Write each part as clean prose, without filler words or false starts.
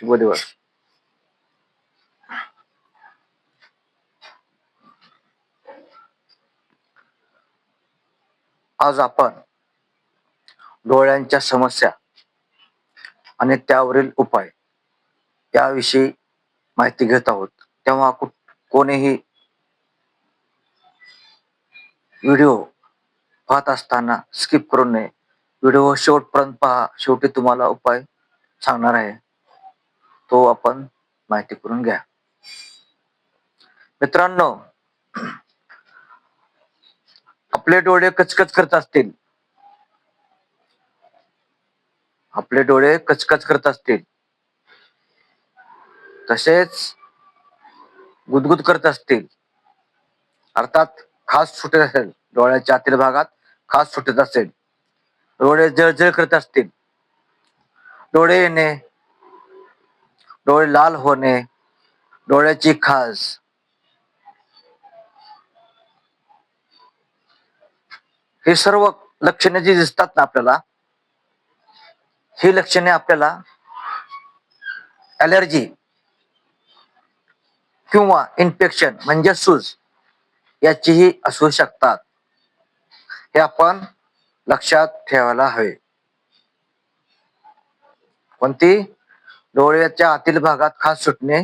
शुभ दिवस. आज आपण डोळ्यांच्या समस्या आणि त्यावरील उपाय याविषयी माहिती घेत आहोत. तेव्हा कोणीही व्हिडिओ पाहत असताना स्किप करू नये. व्हिडिओ शेवटपर्यंत पहा. शेवटी तुम्हाला उपाय सांगणार आहे, तो आपण माहिती करून घ्या. मित्रांनो, आपले डोळे कचकच करत असतील, आपले डोळे कचकच करत असतील, तसेच गुदगुद करत असतील, अर्थात खास सुटत असेल, डोळ्याच्या आतील भागात खास सुटत असेल, डोळे जळजळ करत असतील, डोळे येणे, डोळे लाल होणे, डोळ्याची खाज, हे सर्व लक्षणे जी दिसतात ना आपल्याला, ही लक्षणे आपल्याला ॲलर्जी किंवा इन्फेक्शन म्हणजे सूज याचीही असू शकतात. हे आपण लक्षात ठेवायला हवे. कोणती? डोळ्याच्या आतील भागात खाज सुटणे,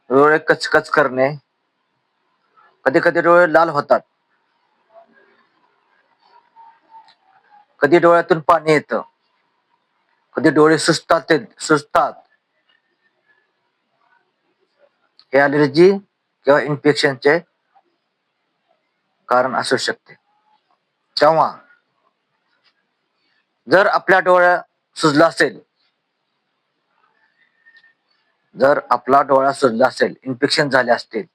डोळे कचकच करणे, कधी कधी डोळे लाल होतात, कधी डोळ्यातून पाणी येतं, कधी डोळे सुजतात. हे ॲलर्जी किंवा इन्फेक्शनचे कारण असू शकते. तेव्हा जर आपल्या डोळा सुजला असेल, जर आपला डोळा सुजला असेल, इन्फेक्शन झाले असतील,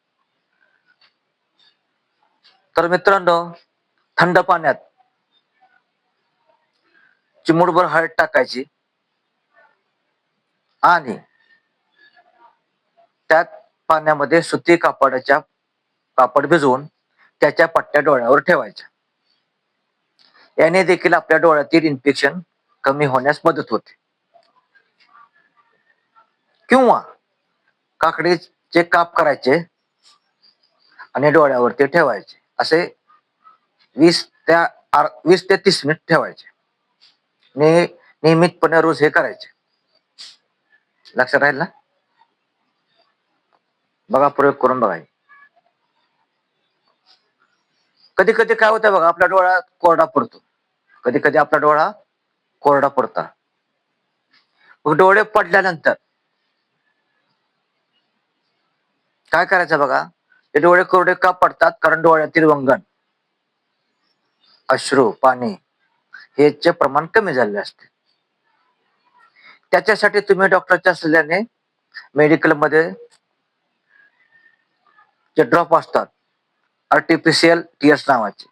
तर मित्रांनो, थंड पाण्यात चिमूटभर हळद टाकायची आणि त्यात पाण्यामध्ये सुती कापड भिजवून त्याच्या पट्ट्या डोळ्यावर ठेवायच्या. याने देखील आपल्या डोळ्यातील इन्फेक्शन कमी होण्यास मदत होते. किंवा काकडीचे काप करायचे आणि डोळ्यावरती ठेवायचे. असे 20 ते 30 मिनिट ठेवायचे. नियमितपणे रोज हे करायचे. लक्षात राहील ना? बघा, प्रयोग करून बघा. कधी कधी काय होतं बघा, आपला डोळा कोरडा पडतो. कधी कधी आपला डोळा कोरडा पडता. मग डोळे पडल्यानंतर काय करायचं बघा, ते डोळे कोरडे का पडतात? कारण डोळ्यातील वंगण, अश्रू, पाणी हेचे प्रमाण कमी झाले असते. त्याच्यासाठी तुम्ही डॉक्टरच्या सल्ल्याने मेडिकलमध्ये जे ड्रॉप असतात, आर्टिफिशियल टीयर्स नावाचे,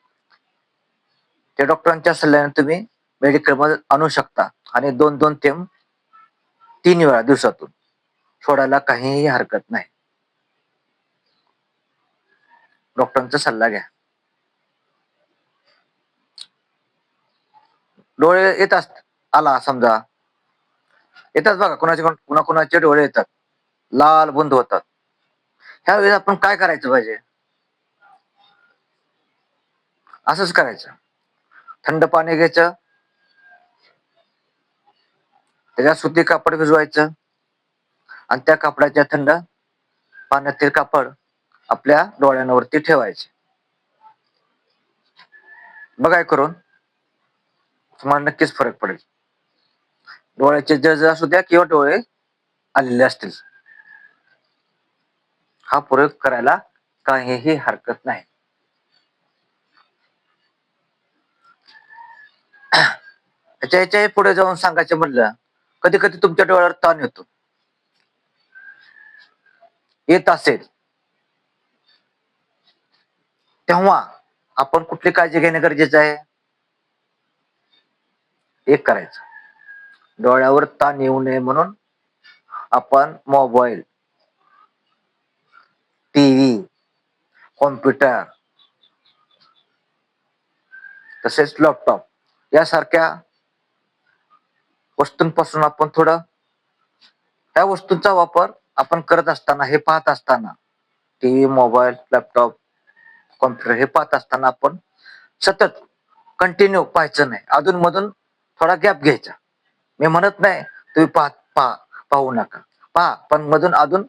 ते डॉक्टरांच्या सल्ल्याने तुम्ही मेडिकलमध्ये आणू शकता आणि 2-2 थेंब 3 वेळा दिवसातून सोडायला काहीही हरकत नाही. डॉक्टरांचा सल्ला घ्या. डोळे येत आला समजा, येतात बघा, कुणाकुणाचे डोळे येतात, लाल बुंद होतात. ह्यावेळी आपण काय करायचं पाहिजे? असंच करायचं. थंड पाणी घ्यायचं, त्याच्यात सुती कापड भिजवायचं आणि त्या कापडाच्या थंड पाण्यात ते कापड आपल्या डोळ्यांवरती ठेवायचे. बघाय करून तुम्हाला नक्कीच फरक पडेल. डोळ्याचे जळजळ असू द्या किंवा डोळे आलेले असतील, हा प्रयोग करायला काहीही हरकत नाही. याच्या पुढे जाऊन सांगायचं म्हणलं, कधी कधी तुमच्या डोळ्यावर ताण येत असेल, तेव्हा आपण कुठली काळजी घेणे गरजेचं आहे? एक करायचं, डोळ्यावर ताण येऊ नये म्हणून आपण मोबाईल, टीव्ही, कॉम्प्युटर तसेच लॅपटॉप यासारख्या वस्तूंपासून आपण थोडं त्या वस्तूंचा वापर आपण करत असताना, हे पाहत असताना, टीव्ही, मोबाईल, लॅपटॉप, कॉम्प्युटर हे पाहत असताना आपण सतत कंटिन्यू पाहायचं नाही. अधून मधून थोडा गॅप घ्यायचा. मी म्हणत नाही तुम्ही पाहू नका, पहा, पण मधून अधून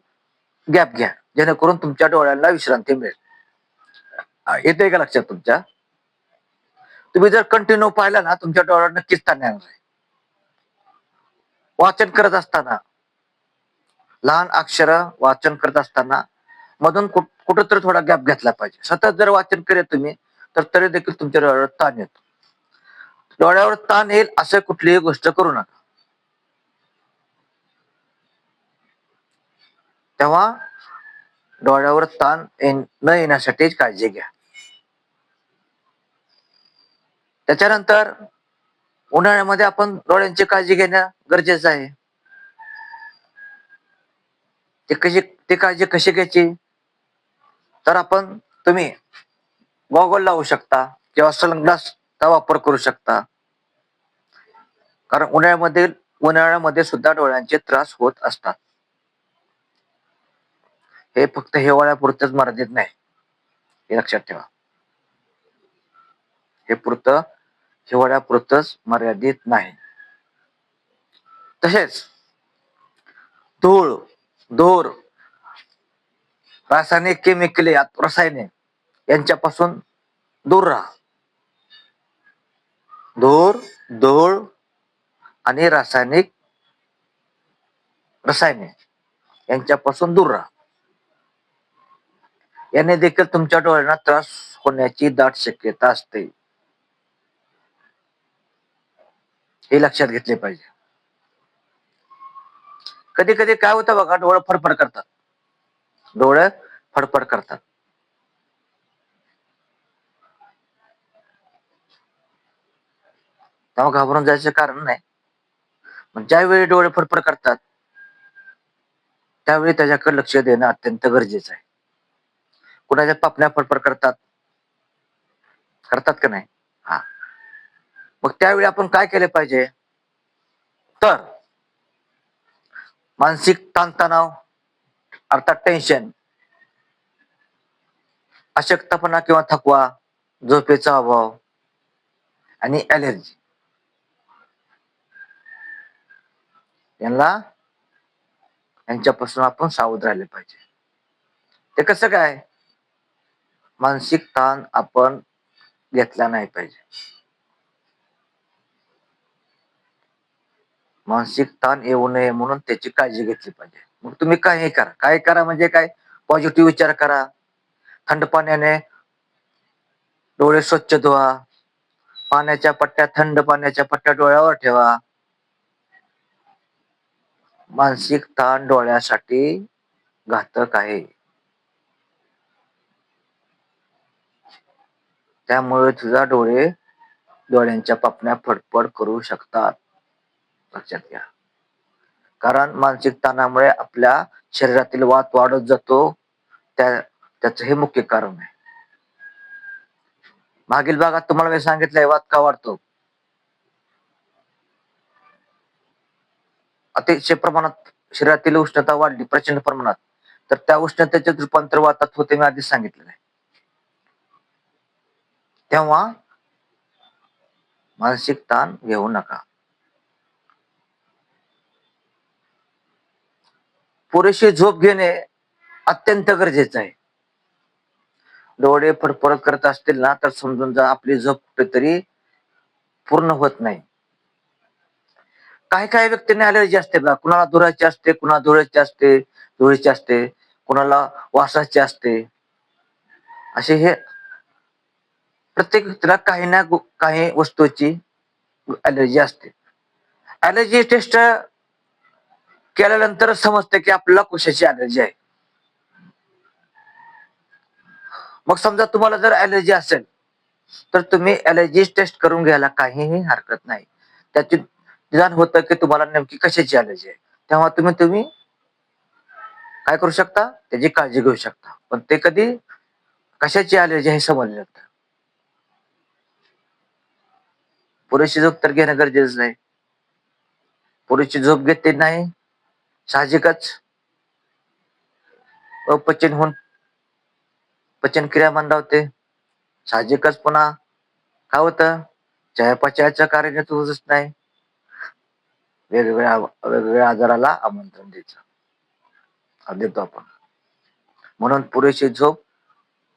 गॅप घ्या, जेणेकरून तुमच्या डोळ्यांना विश्रांती मिळेल. येते का लक्षात तुमच्या? तुम्ही जर कंटिन्यू पाहिला ना, तुमच्या डोळ्यावर नक्कीच ताण येणार आहे. वाचन करत असताना, लहान अक्षर वाचन करत असताना मधून कुठंतरी थोडा गॅप घेतला पाहिजे. सतत जर वाचन केले तुम्ही, तर तरी देखील तुमच्या डोळ्यावर ताण येतो. डोळ्यावर ताण येईल असं कुठलीही गोष्ट करू नका. तेव्हा डोळ्यावर ताण न येण्यासाठी काळजी घ्या. त्याच्यानंतर उन्हाळ्यामध्ये आपण डोळ्यांची काळजी घेणं गरजेचं आहे. ते काळजी कशी घ्यायची? तर तुम्ही गॉगल लावू शकता किंवा सनग्लासचा वापर करू शकता. कारण उन्हाळ्यामध्ये सुद्धा डोळ्यांचे त्रास होत असतात. हे फक्त हिवाळ्यापुरतच मर्यादित नाही, हे लक्षात ठेवा. हे हिवाळ्यापुरतच मर्यादित नाही. तसेच धूळ, धूर, रासायनिक केमिकल रसायने यांच्यापासून दूर राहा. धूळ आणि रसायने यांच्यापासून दूर राहा. याने देखील तुमच्या डोळ्यांना त्रास होण्याची दाट शक्यता असते. हे लक्षात घेतले पाहिजे. कधी कधी काय होतं बघा, डोळे फडफड करतात. तेव्हा घाबरून जायचं कारण नाही. पण ज्यावेळी डोळे फडफड करतात, त्यावेळी त्याच्याकडे लक्ष देणं अत्यंत गरजेचं आहे. कुणाच्या पापण्या फडफड करतात का नाही? हा. मग त्यावेळी आपण काय केले पाहिजे? तर मानसिक ताणतणाव अर्थात टेन्शन, अशक्तपणा किंवा थकवा, झोपेचा अभाव आणि ॲलर्जी यांच्यापासून आपण सावध राहिले पाहिजे. ते कसं काय? मानसिक ताण आपण घेतला नाही पाहिजे. मानसिक ताण येऊ नये म्हणून त्याची काळजी घेतली पाहिजे. मग तुम्ही काय करा म्हणजे काय? पॉझिटिव्ह विचार करा. थंड पाण्याने डोळे स्वच्छ धुवा. थंड पाण्याच्या पट्ट्या डोळ्यावर ठेवा. मानसिक ताण डोळ्यासाठी घातक आहे. त्यामुळे डोळ्यांच्या पापण्या फडफड करू शकतात. लक्षात घ्या. कारण मानसिक ताणामुळे आपल्या शरीरातील वात वाढत जातो. त्याच हे मुख्य कारण आहे. मागील भागात तुम्हाला मी सांगितलंय वात का वाढतो. अतिशय प्रमाणात शरीरातील उष्णता वाढली प्रचंड प्रमाणात, तर त्या उष्णतेचे रूपांतर वातात होते, मी आधीच सांगितलेलं आहे. तेव्हा मानसिक ताण घेऊ नका. पुरेशी झोप घेणे अत्यंत गरजेचं आहे. डोळे फडफड करत असतील ना, तर समजून जा आपली झोप कुठेतरी पूर्ण होत नाही. काही व्यक्तींना ॲलर्जी असते बघा. कुणाला धुराची असते, कुणाला धुळीची असते, कुणाला वासाची असते. असे हे प्रत्येक व्यक्तीला काही ना काही वस्तूची ॲलर्जी असते. ॲलर्जी टेस्ट केल्यानंतर समजते की आपल्याला कशाची ॲलर्जी आहे. मग समजा तुम्हाला जर ॲलर्जी असेल, तर तुम्ही ॲलर्जी टेस्ट करून घ्यायला काहीही हरकत नाही. त्याची निदान होतं की तुम्हाला नेमकी कशाची ॲलर्जी आहे. तेव्हा तुम्ही काय करू शकता? त्याची काळजी घेऊ शकता. पण ते कधी कशाची ॲलर्जी हे समजलं जातं. पुरेशी झोप तर घेणं गरजेचं आहे. पुरेशी झोप घेतली नाही साहजिकच अपचन होऊन पचनक्रिया मंदावते. साहजिकच पुन्हा काय होतं, चयापचयाचं कार्य होतच नाही. वेगवेगळ्या आजाराला आमंत्रण देतो आपण. म्हणून पुरेशी झोप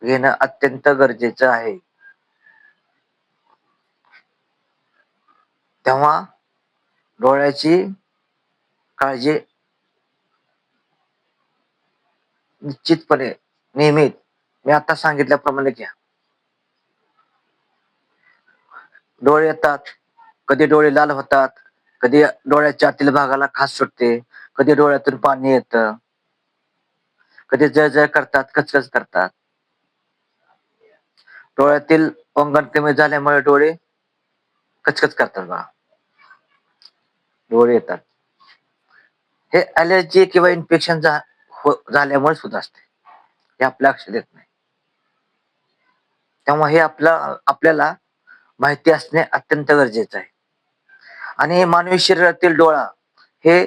घेणं अत्यंत गरजेचं आहे. तेव्हा डोळ्याची काळजी निश्चितपणे नियमित मी आता सांगितल्याप्रमाणे घ्या. डोळे येतात, कधी डोळे लाल होतात, कधी डोळ्याच्या आतील भागाला खाज सुटते, कधी डोळ्यातून पाणी येतं, कधी जळ करतात, कचकच करतात. डोळ्यातील वंगण कमी झाल्यामुळे डोळे कचकच करतात बा, डोळे येतात. हे ॲलर्जी किंवा इन्फेक्शन झाल्यामुळे सुद्धा असते, हे आपल्या लक्षात येत नाही. तेव्हा हे आपल्याला माहिती असणे अत्यंत गरजेचं आहे. आणि मानवी शरीरातील डोळा हे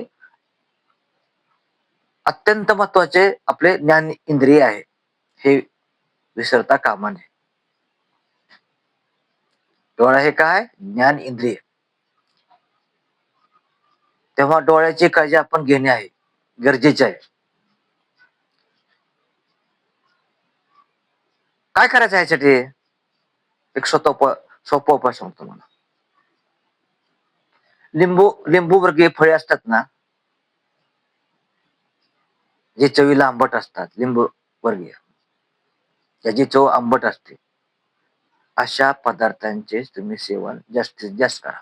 अत्यंत महत्वाचे आपले ज्ञान इंद्रिय आहे, हे विसरता कामा नये. डोळा हे काय, ज्ञान इंद्रिय. तेव्हा डोळ्याची काळजी आपण घेणे आहे, गरजेचे आहे. काय करायचं यासाठी? एक सोपं उपाय सांगतो मला. लिंबू वर्गीय फळे असतात ना, जे चवीला आंबट असतात, लिंबू वर्गीय, त्याची चव आंबट असते, अशा पदार्थांचे तुम्ही सेवन जास्तीत जास्त करा.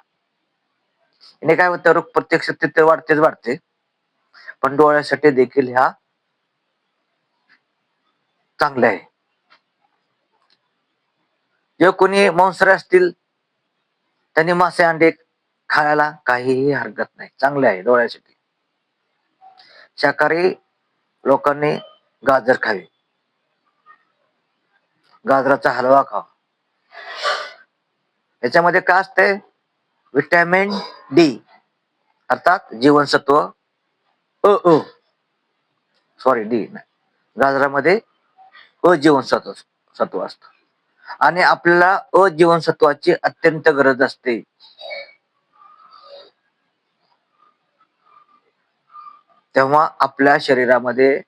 याने काय होतं, रोग प्रतिकारशक्ती वाढते, पण डोळ्यासाठी देखील ह्या चांगल्या आहे. जे कोणी मांसाहारी असतील त्यांनी मासे अंडे खायला काहीही हरकत नाही, चांगले आहे डोळ्यासाठी. शाकाहारी लोकांनी गाजर खावे, गाजराचा हलवा खावा. याच्यामध्ये काय असते, विटॅमिन डी अर्थात जीवनसत्व डी नाही, गाजरामध्ये सत्व असतं आणि आपल्याला जीवनसत्वाची अत्यंत गरज असते. तेव्हा आपल्या शरीरामध्ये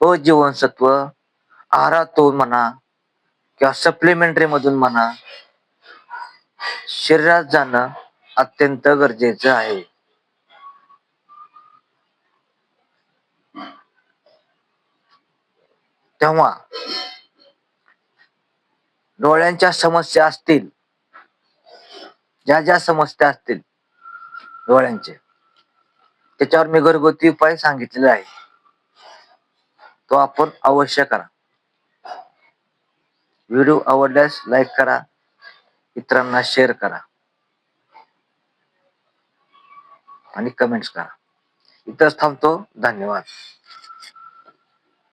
जीवनसत्व आहारातून म्हणा किंवा सप्लिमेंटरी मधून म्हणा शरीरात जाणं अत्यंत गरजेचं आहे. तेव्हा डोळ्यांच्या समस्या असतील, ज्या समस्या असतील डोळ्यांचे, त्याच्यावर मी घरगुती उपाय सांगितलेला आहे, तो आपण अवश्य करा. व्हिडिओ आवडल्यास लाईक करा, इतरांना शेअर करा आणि कमेंट्स करा. इथंच थांबतो. धन्यवाद.